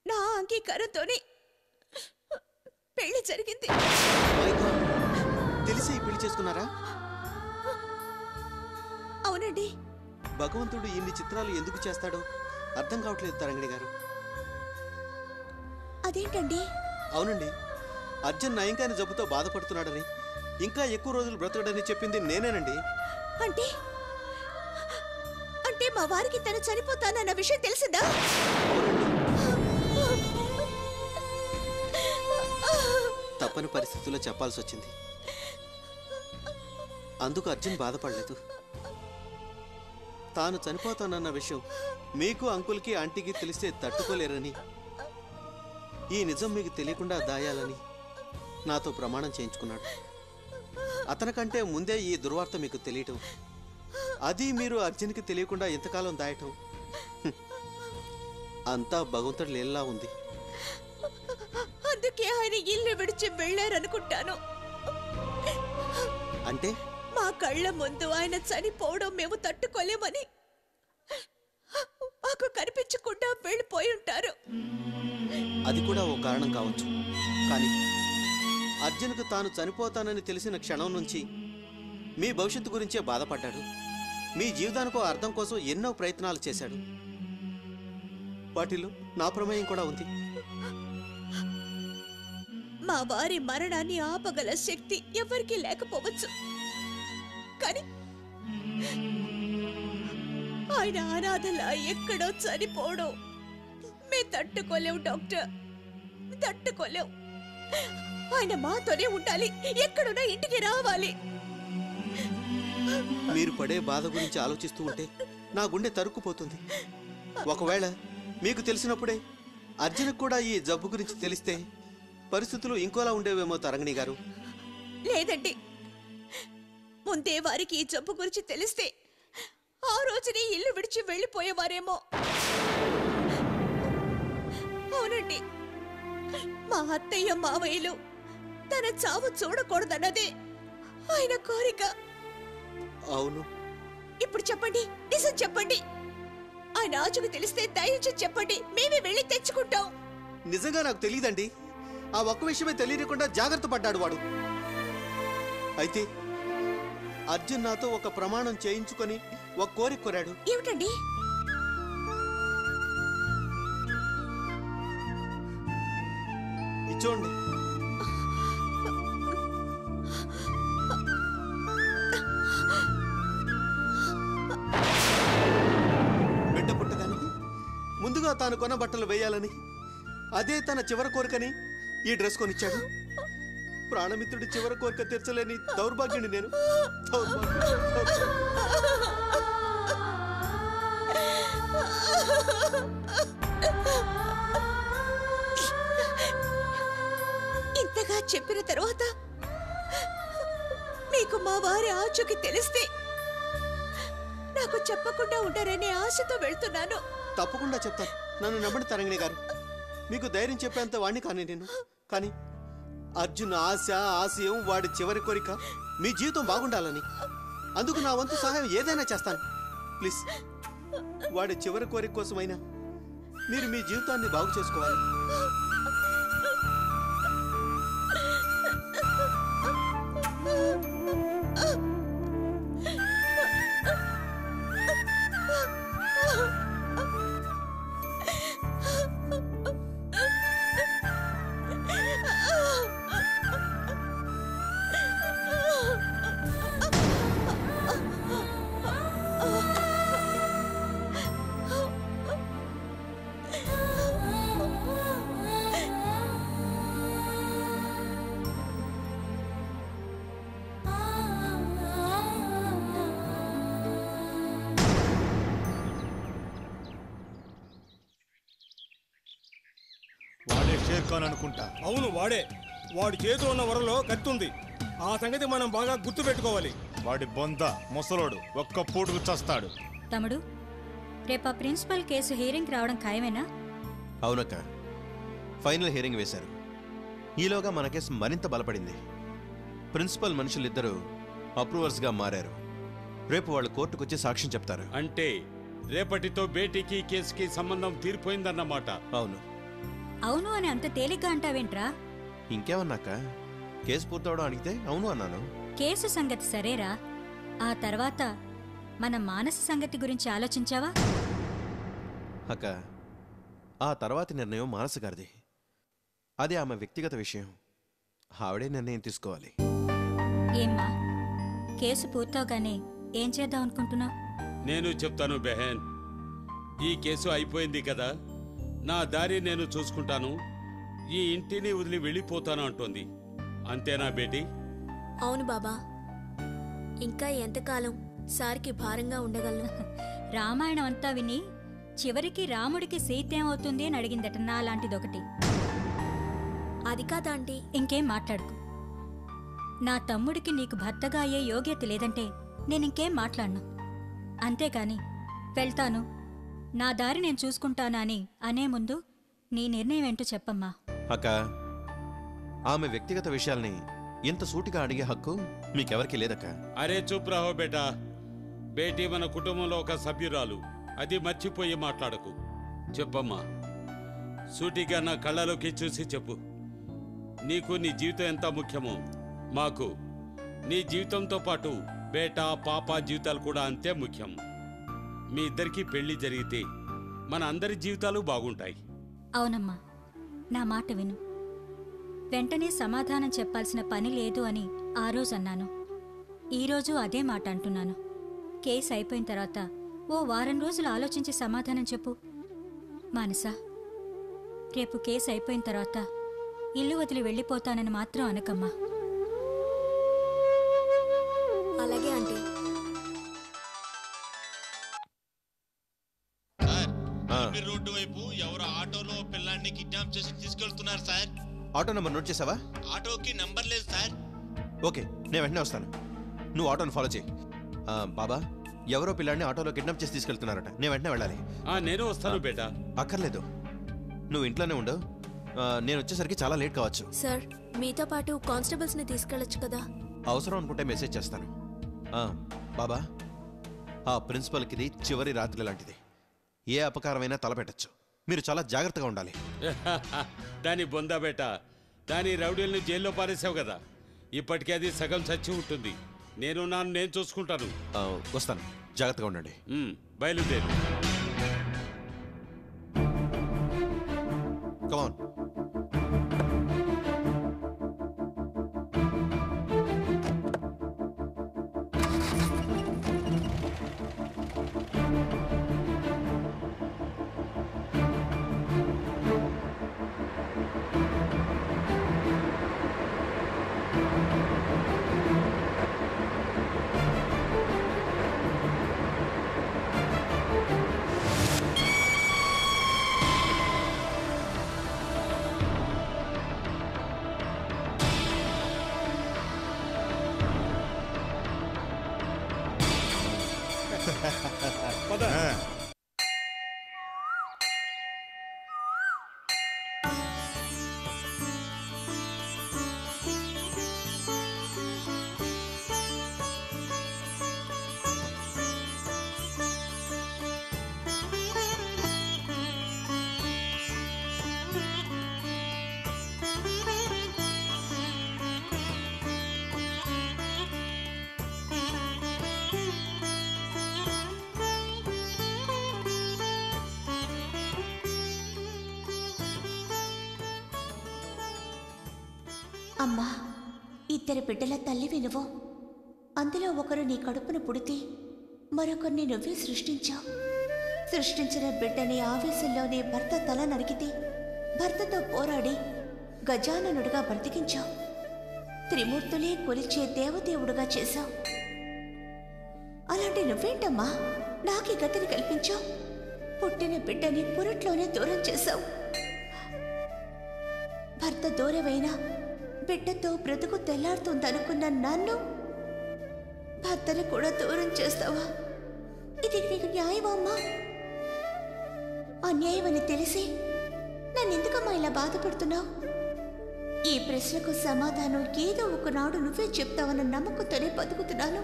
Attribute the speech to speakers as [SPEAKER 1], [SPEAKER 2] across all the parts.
[SPEAKER 1] నా అంగీకారంతోనే పెళ్లి జరిగింది.
[SPEAKER 2] తెలిసి పెళ్లి చేసుకున్నారా?
[SPEAKER 1] అవునండి.
[SPEAKER 2] భగవంతుడు ఇన్ని చిత్రాలు ఎందుకు చేస్తాడో అర్థం కావట్లేదు తరంగిణి గారు.
[SPEAKER 1] అదేంటండి?
[SPEAKER 2] అవునండి, అర్జున్ నయంకాని జబ్బుతో బాధపడుతున్నాడని, ఇంకా ఎక్కువ రోజులు బ్రతకడని చెప్పింది నేనేనండి.
[SPEAKER 1] అంటే అంటే మా వారికి తను చనిపోతానన్న విషయం తెలిసిందా?
[SPEAKER 2] తప్పని పరిస్థితుల్లో చెప్పాల్సి వచ్చింది. అందుకు అర్జున్ బాధపడలేదు. తాను చనిపోతానన్న విషయం మీకు, అంకుల్కి, ఆంటీకి తెలిస్తే తట్టుకోలేరని, ఈ నిజం మీకు తెలియకుండా దాయాలని నాతో ప్రమాణం చేయించుకున్నాడు. అతనికంటే ముందే ఈ దుర్వార్త మీకు తెలియటం, అది మీరు అర్జున్కి తెలియకుండా ఇంతకాలం దాయటం, అంతా భగవంతుడి లీలలా ఉంది.
[SPEAKER 1] అందుకే ఆయన ఇల్లు విడిచి వెళ్ళారనుకుంటాను.
[SPEAKER 2] అంటే
[SPEAKER 1] మా కళ్ళ ముందు ఆయన చనిపోవడం మేము తట్టుకోలేమని మాకు కనిపించకుండా వెళ్ళిపోయి ఉంటారు.
[SPEAKER 2] అది కూడా ఓ కారణం కావచ్చు. కానీ అర్జున్కు తాను చనిపోతానని తెలిసిన క్షణం నుంచి మీ భవిష్యత్తు గురించే బాధపడ్డాడు. మీ జీవితానికి అర్థం కోసం ఎన్నో ప్రయత్నాలు చేశాడు. వాటిలో నా ప్రమేయం కూడా ఉంది.
[SPEAKER 1] మా వారి మరణాన్ని ఆపగల శక్తి ఎవరికీ లేకపోవచ్చు, కానీ ఆయన అనాథలా ఎక్కడో చనిపోవడం మేము తట్టుకోలేవు డాక్టర్, తట్టుకోలేవు. ఆయన మాతోనే ఉండాలి, ఎక్కడున్నా ఇంటికి రావాలి.
[SPEAKER 2] మీరు పడే బాధ గురించి ఆలోచిస్తూ ఉంటే నా గుండె తరుక్కుపోతుంది. ఒకవేళ మీకు తెలిసినప్పుడే అర్జున్కు కూడా ఈ జబ్బు గురించి తెలిస్తే పరిస్థితులు ఇంకోలా ఉండేవేమో తరంగిణి గారు.
[SPEAKER 1] లేదండి, ముందే వారికి ఈ జబ్బు గురించి తెలిస్తే ఆ రోజునే ఇల్లు విడిచి వెళ్ళిపోయేవారేమో. అవునండి, మా అత్తయ్య మావయ్యలు తన చావు చూడకూడదన్నదే ఆయన కోరిక.
[SPEAKER 2] అవును.
[SPEAKER 1] ఇప్పుడు చెప్పండి, నిజం చెప్పండి. ఆయన ఆచూకు తెలిస్తే దయచేసి చెప్పండి, మేమే వెళ్ళి తెచ్చుకుంటాం.
[SPEAKER 2] నిజంగా నాకు తెలియదండి. ఆ ఒక్క విషయమే తెలియకుండా జాగ్రత్త పడ్డాడు వాడు. అయితే అర్జున్ నాతో ఒక ప్రమాణం చేయించుకొని ఒక కోరిక కోరాడు.
[SPEAKER 1] ఏమిటండి?
[SPEAKER 2] ఇచ్చోండి. బిడ్డ పుట్టగానికి ముందుగా తాను కొన్న బట్టలు వేయాలని, అదే తన చివరి కోరికని ఈ డ్రెస్ కొనిచ్చాడు. ప్రాణమిత్రుడి చివరి కోరిక తీర్చలేని దౌర్భాగ్యుని నేను.
[SPEAKER 1] ఇంతగా చెప్పిన తర్వాత మీకు మా వారి ఆచూకి తెలిస్తే నాకు చెప్పకుండా ఉంటారనే ఆశతో వెళ్తున్నాను.
[SPEAKER 2] తప్పకుండా చెప్తాను. నన్ను నమ్మండి తరంగిణి గారు. మీకు ధైర్యం చెప్పేంత వాణ్ణి కానీ నేను. కానీ అర్జున్ ఆశ, ఆశయం, వాడి చివరి కోరిక మీ జీవితం బాగుండాలని. అందుకు నా వంతు సహాయం ఏదైనా చేస్తాను. ప్లీజ్, వాడి చివరి కోరిక కోసమైనా మీరు మీ జీవితాన్ని బాగు చేసుకోవాలి.
[SPEAKER 3] అనుకుంటా.
[SPEAKER 4] అవును, వాడే. వాడి చేతిలో ఉన్న వరలో కత్తుంది. ఆ సంగతి మనం బాగా గుర్తు పెట్టుకోవాలి.
[SPEAKER 3] వాడి బొంద ముసలోడు ఒక్క పూటకు చస్తాడు.
[SPEAKER 5] తమ్ముడు, రేపు ఆ ప్రిన్సిపల్ కేసు హియరింగ్ రావడం ఖాయమేనా?
[SPEAKER 6] అవునక్క, ఫైనల్ హియరింగ్ వేశారు. ఈలోగా మన కేసు మరింత బలపడింది. ప్రిన్సిపల్ మనుషులిద్దరూ అప్రూవర్స్గా మారారు. రేపు వాళ్ళు కోర్టుకొచ్చి సాక్ష్యం చెప్తారు.
[SPEAKER 7] అంటే రేపటితో బేటీకి కేసుకి సంబంధం తీరిపోయిందన్నమాట.
[SPEAKER 6] అవును.
[SPEAKER 5] అవును అని అంత తేలిగ్గా అంటావేంట్రా?
[SPEAKER 6] ఇంకేమన్నాక కేసు పూర్తవడం అడిగితే అవును అన్నాను.
[SPEAKER 5] కేసు సంగతి సరేరా, ఆ తర్వాత మన మానస సంగతి గురించి ఆలోచించావా?
[SPEAKER 6] అక్క, ఆ తర్వాతి నిర్ణయం మానస గారిది. అది ఆమె వ్యక్తిగత విషయం. ఆవిడే నిర్ణయం తీసుకోవాలి.
[SPEAKER 5] ఏమ్మా, కేసు పూర్తవగానే ఏం చేద్దాం అనుకుంటున్నావు?
[SPEAKER 7] నేను చెప్తాను బెహన్. ఈ కేసు అయిపోయింది కదా, నా దారి నేను చూసుకుంటాను, ఈ ఇంటిని వదిలి వెళ్ళిపోతాను అంటోంది. అంతేనా బేటీ?
[SPEAKER 8] అవును బాబా. ఇంకా ఎంతకాలం సార్కి భారంగా ఉండగలను?
[SPEAKER 5] రామాయణం అంతా విని చివరికి రాముడికి సీత ఏమవుతుంది అని అడిగిందట నా లాంటిదొకటి.
[SPEAKER 8] అది కాదా ఆంటీ?
[SPEAKER 5] ఇంకేం మాట్లాడుకు. నా తమ్ముడికి నీకు భర్తగా అయ్యే యోగ్యత లేదంటే నేనింకేం మాట్లాడను. అంతేకాని వెళ్తాను, నా దారి నేను చూసుకుంటానా అని అనే ముందు నీ నిర్ణయం ఏంటో చెప్పమ్మా.
[SPEAKER 6] అక్క, ఆమె వ్యక్తిగత విషయాల్ని ఇంత సూటిగా అడిగే హక్కు మీకెవరికి లేదక్క.
[SPEAKER 7] అరే చూప్ రహో బేటా. బేటీ మన కుటుంబంలో ఒక సభ్యురాలు, అది మర్చిపోయి మాట్లాడకు. చెప్పమ్మా, సూటిగా నా కళ్ళలోకి చూసి చెప్పు. నీకు నీ జీవితం ఎంత ముఖ్యమో మాకు నీ జీవితంతో పాటు బేటా పాప జీవితాలు కూడా అంతే ముఖ్యం. మీ ఇద్దరికీ పెళ్లి జరిగితే మన అందరి జీవితాలు బాగుంటాయి.
[SPEAKER 5] అవునమ్మా, నా మాట విను. వెంటనే సమాధానం చెప్పాల్సిన పని లేదు అని ఆ రోజు అన్నాను. ఈరోజు అదే మాట అంటున్నాను. కేసు అయిపోయిన తర్వాత ఓ వారం రోజులు ఆలోచించి సమాధానం చెప్పు. మానసా, రేపు కేసు అయిపోయిన తర్వాత ఇల్లు వదిలి వెళ్ళిపోతానని మాత్రం అనకమ్మా.
[SPEAKER 8] అలాగే ఆంటీ.
[SPEAKER 3] రోడ్డు వైపు ఎవరో ఆటోలో పిల్లాన్ని కిడ్నాప్ చేసి తీసుకెళ్తున్నారు సార్.
[SPEAKER 6] ఆటో నెంబర్ నోట్ చేసావా?
[SPEAKER 3] ఆటోకి నంబర్ లేదు సార్.
[SPEAKER 6] ఓకే, నేను వెంటనే వస్తాను. నువ్వు ఆటోని ఫాలో చేయి. బాబా, ఎవరో పిల్లాడిని ఆటోలో కిడ్నాప్ చేసి తీసుకెళ్తున్నారట. నేను వెంటనే వెళ్ళాలి.
[SPEAKER 7] నేను వస్తాను బేటా.
[SPEAKER 6] అక్కర్లేదు, నువ్వు ఇంట్లోనే ఉండు. నేను వచ్చేసరికి చాలా లేట్ కావచ్చు.
[SPEAKER 8] సార్, మీతో పాటు కానిస్టేబుల్స్ ని తీసుకెళ్లొచ్చు కదా?
[SPEAKER 6] అవసరం అనుకుంటే మెసేజ్ చేస్తాను. బాబా, ఆ ప్రిన్సిపల్కి ఇది చివరి రాత్రి లాంటిది. ఏ అపకారమైనా తలపెట్టచ్చు. మీరు చాలా జాగ్రత్తగా ఉండాలి.
[SPEAKER 7] దాని బొందా బేటా, దాని రౌడీల్ని జైల్లో పారేసావు కదా, ఇప్పటికే అది సగం చచ్చి ఉంటుంది. నేను చూసుకుంటాను.
[SPEAKER 6] వస్తాను, జాగ్రత్తగా ఉండండి.
[SPEAKER 7] బయలుదేరు.
[SPEAKER 6] కమాన్.
[SPEAKER 1] అమ్మా, ఇద్దరు బిడ్డల తల్లివి నువ్వు. అందులో ఒకరు నీ కడుపున పుడితే మరొకరిని నువ్వే సృష్టించావు. సృష్టించిన బిడ్డని ఆవేశంలోనే భర్త తల నరికితే భర్తతో పోరాడి గజాననుడిగా బ్రతికించావు. త్రిమూర్తులే కొలిచే దేవదేవుడుగా చేశావు. అలాంటి నువ్వేంటమ్మా నాకీ గతిని కల్పించావు? పుట్టిన బిడ్డని పురట్లోనే దూరం చేశావు. భర్త దూరమైనా బిడ్డతో బ్రతుకు తెల్లారుతుందనుకున్న నన్ను భర్తను కూడా దూరం చేస్తావా? ఇది నీకు న్యాయమమ్మా? అన్యాయమని తెలిసి నన్నెందుకమ్మా ఇలా బాధపడుతున్నావు? ఈ ప్రశ్నకు సమాధానం ఏదో ఒకనాడు నువ్వే చెప్తావన్న నమ్మకంతోనే బతుకుతున్నాను.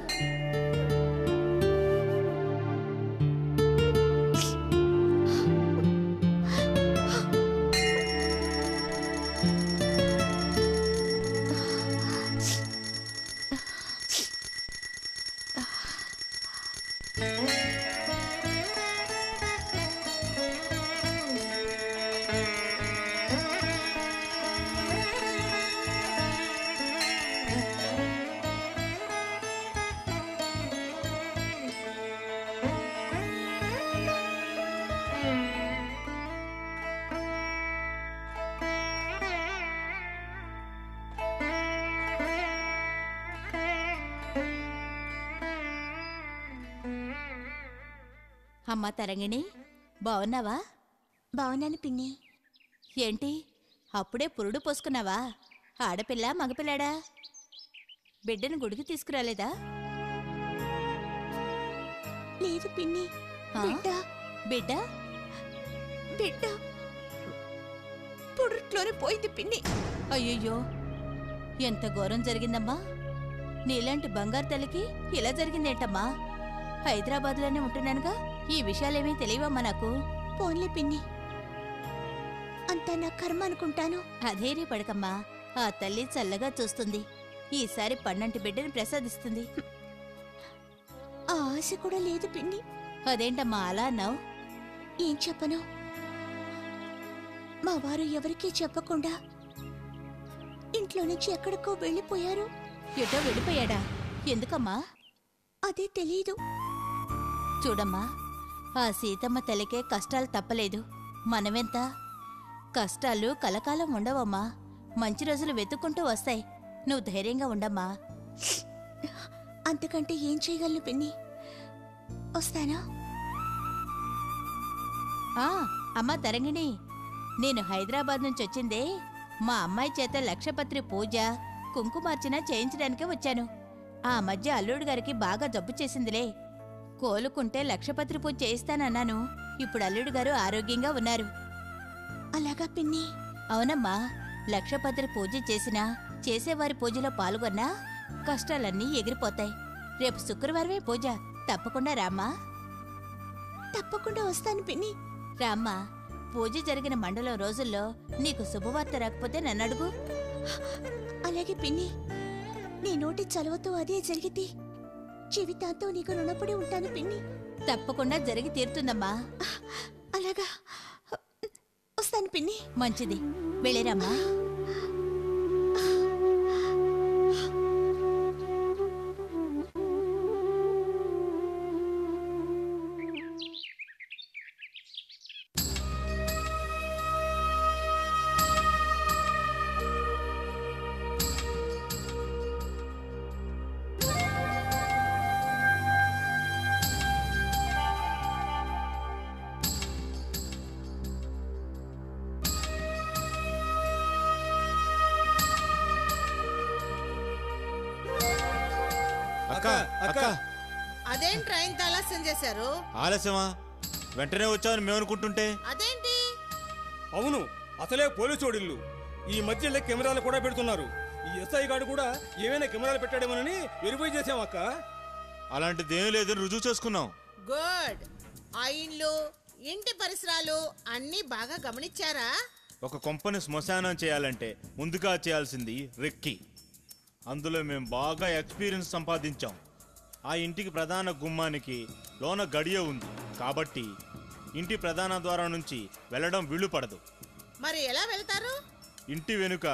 [SPEAKER 9] అమ్మా తరంగిణి, బావున్నావా?
[SPEAKER 1] బావున్నాను పిన్ని.
[SPEAKER 9] ఏంటి అప్పుడే పురుడు పోసుకున్నావా? ఆడపిల్ల మగపిల్లాడా? బిడ్డను గుడికి తీసుకురాలేదా?
[SPEAKER 1] లేదు పిన్ని.
[SPEAKER 9] ఆ?
[SPEAKER 1] బిడ్డ
[SPEAKER 9] బిడ్డ
[SPEAKER 1] బిడ్డ పుడుట్లోనే పోయింది పిన్ని.
[SPEAKER 9] అయ్యయ్యో, ఎంత ఘోరం జరిగిందమ్మా! నీలాంటి బంగారు తల్లికి ఇలా జరిగిందేంటమ్మా? హైదరాబాద్లోనే ఉంటున్నానుగా, ఈ విషయాలేమీ తెలియవమ్మా నాకు.
[SPEAKER 1] పోన్లే పిన్ని, అంతా నా కర్మ అనుకుంటాను.
[SPEAKER 9] అధైర్య పడకమ్మా, ఆ తల్లి చల్లగా చూస్తుంది. ఈసారి పన్నంటి బిడ్డని ప్రసాదిస్తుంది.
[SPEAKER 1] ఆ ఆశ కూడా లేదు పిన్ని.
[SPEAKER 9] అదేంటమ్మా అలా అన్నావు?
[SPEAKER 1] ఏం చెప్పను, మా వారు ఎవరికీ చెప్పకుండా ఇంట్లో నుంచి ఎక్కడికో వెళ్ళిపోయారు.
[SPEAKER 9] ఎటో వెళ్ళిపోయాడా? ఎందుకమ్మా?
[SPEAKER 1] అదే తెలీదు.
[SPEAKER 9] చూడమ్మా, ఆ సీతమ్మ తల్లికే కష్టాలు తప్పలేదు. మనమెంత? కష్టాలు కలకాలం ఉండవమ్మా, మంచి రోజులు వెతుక్కుంటూ వస్తాయి. నువ్వు ధైర్యంగా ఉండమ్మా.
[SPEAKER 1] అంతకంటే ఏం చేయగలను పిన్ని. వస్తానా?
[SPEAKER 9] అమ్మా తరంగిణి, నేను హైదరాబాద్ నుంచి వచ్చిందే మా అమ్మాయి చేత లక్షపత్రి పూజ, కుంకుమార్చన చేయించడానికే వచ్చాను. ఆ మధ్య అల్లుడు గారికి బాగా జబ్బు చేసిందిలే. కోలుకుంటే లక్షపత్రి పూజ చేయిస్తానన్నాను. ఇప్పుడు అల్లుడు గారు ఆరోగ్యంగా ఉన్నారు.
[SPEAKER 1] అలాగా పిన్ని?
[SPEAKER 9] అవునమ్మా, లక్షపత్రి పూజ చేసినా, చేసేవారి పూజలో పాల్గొన్నా కష్టాలన్నీ ఎగిరిపోతాయి. రేపు శుక్రవారమే పూజ, తప్పకుండా రామ్మా.
[SPEAKER 1] తప్పకుండా వస్తాను పిన్ని.
[SPEAKER 9] రామ్మా, పూజ జరిగిన మండలం రోజుల్లో నీకు శుభవార్త రాకపోతే నన్ను అడుగు.
[SPEAKER 1] అలాగే పిన్ని, నీ నోటి చలువతో అదే జరిగితే జీవితాంతో నీకు రుణపడి ఉంటాను పిన్ని.
[SPEAKER 9] తప్పకుండా జరిగి తీరుతుందమ్మా.
[SPEAKER 1] అలాగా, వస్తాను పిన్ని.
[SPEAKER 9] మంచిది, వెళ్ళిరమ్మా.
[SPEAKER 4] అక్క,
[SPEAKER 10] అదేం ట్రైన్ ఆలస్యం చేశారు?
[SPEAKER 11] ఆలస్యమా? వెంటనే వచ్చామని మేము అనుకుంటుంటే.
[SPEAKER 10] అదేంటి?
[SPEAKER 4] అవును, అసలే పోలీసోడిల్లు. ఈ మధ్య కెమెరాలు కూడా పెడుతున్నారు. ఈ ఎస్ఐ గారు కూడా ఏమైనా కెమెరాలు పెట్టాడేమోనని వెరిఫై చేసాం అక్క.
[SPEAKER 11] అలాంటిది ఏమీ లేదని రుజువు చేసుకున్నాం.
[SPEAKER 10] గుడ్. ఆ ఇండ్లు, ఇంటి పరిసరాలు అన్నీ బాగా గమనించారా?
[SPEAKER 11] ఒక కొంపని శ్మశానం చేయాలంటే ముందుగా చేయాల్సింది రెక్కి. అందులో మేము బాగా ఎక్స్పీరియన్స్ సంపాదించాం. ఆ ఇంటికి ప్రధాన గుమ్మానికి లోన గడియ ఉంది కాబట్టి ఇంటి ప్రధాన ద్వారం నుంచి వెళ్ళడం వీలు పడదు.
[SPEAKER 10] మరి ఎలా వెళ్తారు?
[SPEAKER 11] ఇంటి వెనుక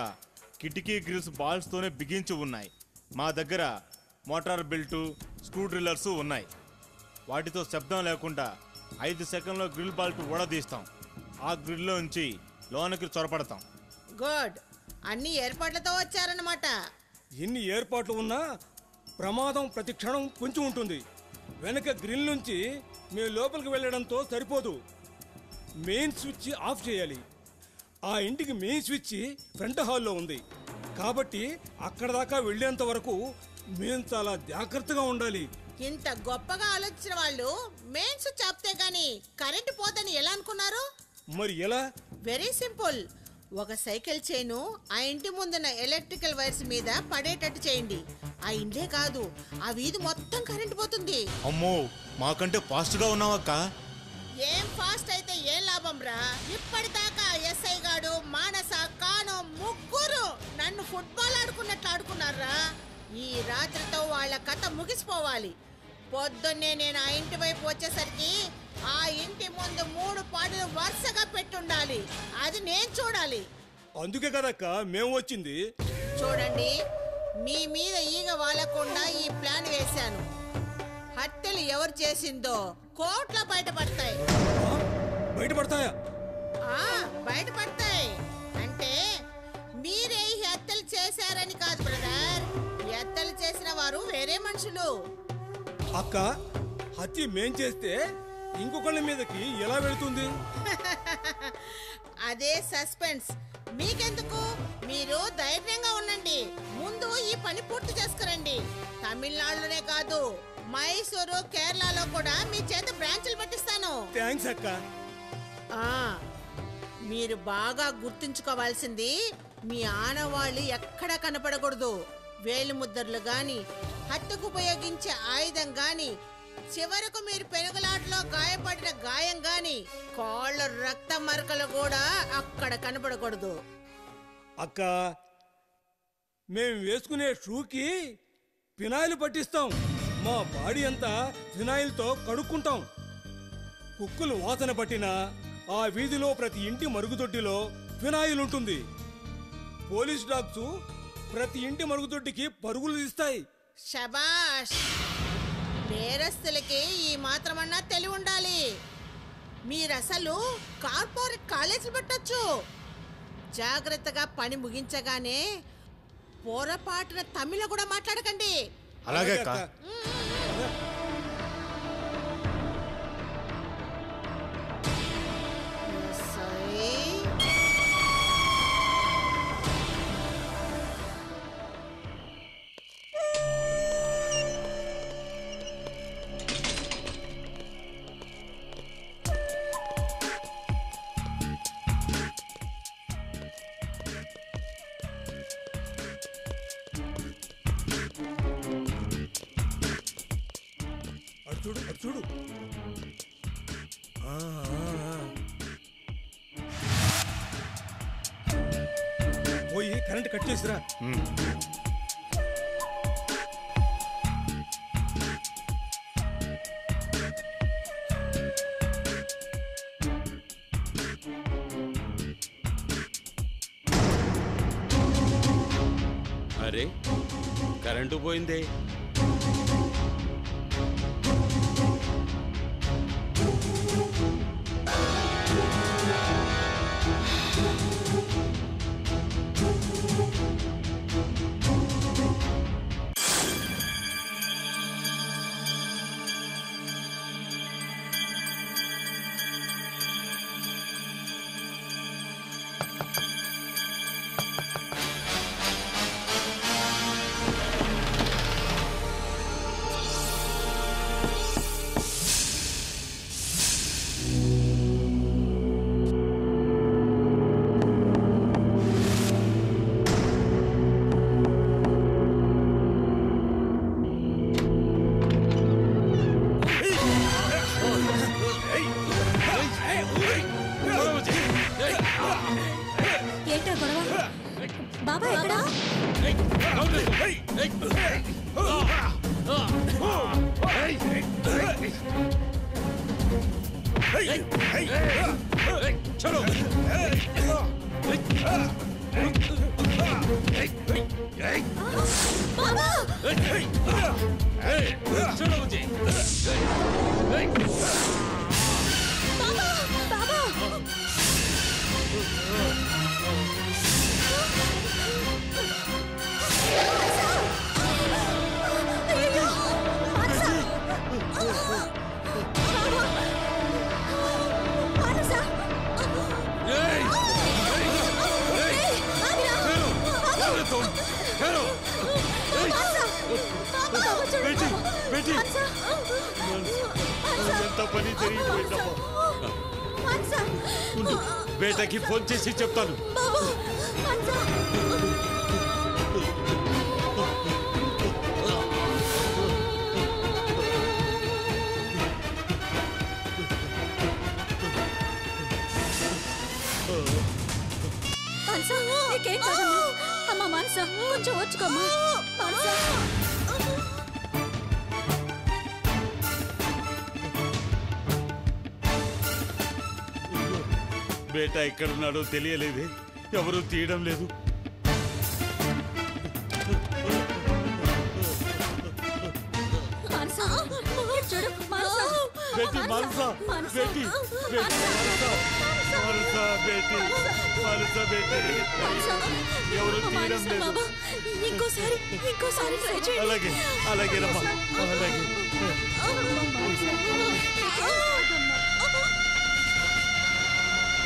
[SPEAKER 11] కిటికీ గ్రిల్స్ బాల్స్తోనే బిగించి ఉన్నాయి. మా దగ్గర మోటార్ బెల్టు, స్క్రూ డ్రిల్లర్స్ ఉన్నాయి. వాటితో శబ్దం లేకుండా 5 సెకండ్లో గ్రిల్ బాల్ట్ ఊడదీస్తాం. ఆ గ్రిల్లోంచి లోనకి చొరపడతాం.
[SPEAKER 10] గుడ్. అన్ని ఏర్పాట్లతో వచ్చారన్నమాట.
[SPEAKER 4] ఎన్ని ఏర్పాట్లు ఉన్నా ప్రమాదం ప్రతి క్షణం పొంచి ఉంటుంది. వెనక గ్రిల్ నుంచి మేము లోపలికి వెళ్ళడంతో సరిపోదు, మెయిన్ స్విచ్ ఆఫ్ చేయాలి. ఆ ఇంటికి మెయిన్ స్విచ్ ఫ్రంట్ హాల్లో ఉంది కాబట్టి అక్కడ దాకా వెళ్ళేంత వరకు మేము చాలా జాగ్రత్తగా ఉండాలి.
[SPEAKER 10] ఇంత గొప్పగా ఆలోచించిన వాళ్ళు మెయిన్ స్విచ్ ఆపితే గానీ కరెంటు పోదని ఎలా అనుకున్నారు?
[SPEAKER 4] మరి ఎలా?
[SPEAKER 10] Very simple. ఒక సైకిల్ చైను ఆ ఇంటి ముందున్న ఎలక్ట్రికల్ వైర్స్ మీద పడేటట్టు చేయండి. ఆ ఇంటే కాదు, ఆ వీధి మొత్తం కరెంటు పోతుంది.
[SPEAKER 11] అమ్మో, మాకంటే ఫాస్ట్ గా ఉన్నావక్క.
[SPEAKER 10] ఏం ఫాస్ట్ అయితే ఏం లాభం రా? ఇప్పటిదాకా ఎస్ఐ గాడు, మానస, కాను ముగ్గురు నన్ను ఫుట్బాల్ ఆడుకున్నట్లు ఆడుకున్నారా. ఈ రాత్రితో వాళ్ళ కథ ముగిసిపోవాలి. పొద్దున్నే నేను ఆ ఇంటి వైపు వచ్చేసరికి ఆ ఇంటి ముందు 3 పాటలు వరుసగా పెట్టుండాలి. అది నేను చూడాలి.
[SPEAKER 4] అందుకే కదక్క మేము వచ్చింది.
[SPEAKER 10] చూడండి, మీ మీద ఈగ వాలకుండా ఈ ప్లాన్ వేశాను. హత్యలు ఎవరు చేసిందో కోర్టులో బయటపడతాయి.
[SPEAKER 4] బయటపడతాయా?
[SPEAKER 10] బయటపడతాయి. అంటే మీరే ఈ హత్యలు చేశారని కాదు బ్రదర్. హత్యలు చేసిన వారు వేరే మనుషులు.
[SPEAKER 4] అక్క, హత్య మేం చేస్తే ఇంకొకళ్ళ మీదకి ఎలా వెళుతుంది?
[SPEAKER 10] అదే సస్పెన్స్. మీకెందుకు, మీరు ధైర్యంగా ఉండండి. ముందు ఈ పని పూర్తి చేసుకురండి. తమిళనాడులోనే కాదు, మైసూరు, కేరళలో కూడా మీ చేత బ్రాంచులు పెట్టిస్తాను.
[SPEAKER 4] థ్యాంక్స్ అక్క.
[SPEAKER 10] మీరు బాగా గుర్తుంచుకోవాల్సింది, మీ ఆనవాళ్ళు ఎక్కడ కనపడకూడదు. వేలు ముద్రలు గాని, హత్యకు ఉపయోగించే ఆయుధం గాని, చివరకు మీరు పెనుగులాటలో గాయపడిన గాయం గాని, కాళ్ళ రక్త మరకలు కూడా అక్కడ కనపడకూడదు.
[SPEAKER 4] అక్క, మేము వేసుకునే షూకి ఫినాయిల్ పట్టిస్తాం. మా బాడీ అంతా ఫినాయిల్తో కడుక్కుంటాం. కుక్కులు వాసన పట్టినా ఆ వీధిలో ప్రతి ఇంటి మరుగుదొడ్డిలో ఫినాయిల్ ఉంటుంది. పోలీస్ డాగ్స్ ప్రతి ఇంటి మరుగుదొడ్డికి పరుగులు తీస్తాయి.
[SPEAKER 10] శబాష్! నేరస్తులకి ఈ మాత్రమన్నా తెలివి ఉండాలి. మీరసలు కార్పొరేట్ కాలేజీలు పెట్టొచ్చు. జాగ్రత్తగా పని ముగించగానే పొరపాటున తమిళ కూడా మాట్లాడకండి.
[SPEAKER 11] అలాగే అక్క.
[SPEAKER 4] చూడు చూడు. పోయి కరెంట్ కట్ చేసిరా.
[SPEAKER 7] అరే, కరెంటు పోయిందే.
[SPEAKER 5] ఏంటో గొడవ? బాబా ఎక్కడా?
[SPEAKER 11] ఎంత పని జరిగిపోయిందమ్మా.
[SPEAKER 7] బేటకి ఫోన్ చేసి చెప్తాను.
[SPEAKER 5] నీకేం కాదమ్మా. అమ్మా మనసా, కొంచెం వచ్చుకోమ్మా. మనసా,
[SPEAKER 7] బేటా ఎక్కడున్నాడో తెలియలేదే, ఎవరూ తీయడం లేదు.
[SPEAKER 5] చూడు
[SPEAKER 11] బేటీ మనసా, బేటీ మనసా, బేటీ మనసా, బేటీ ఎవరు తీయడం లేదు.
[SPEAKER 8] ఇంకోసారి ట్రై చేయండి.
[SPEAKER 11] అలాగే అలాగే రమ్మా, అలాగే.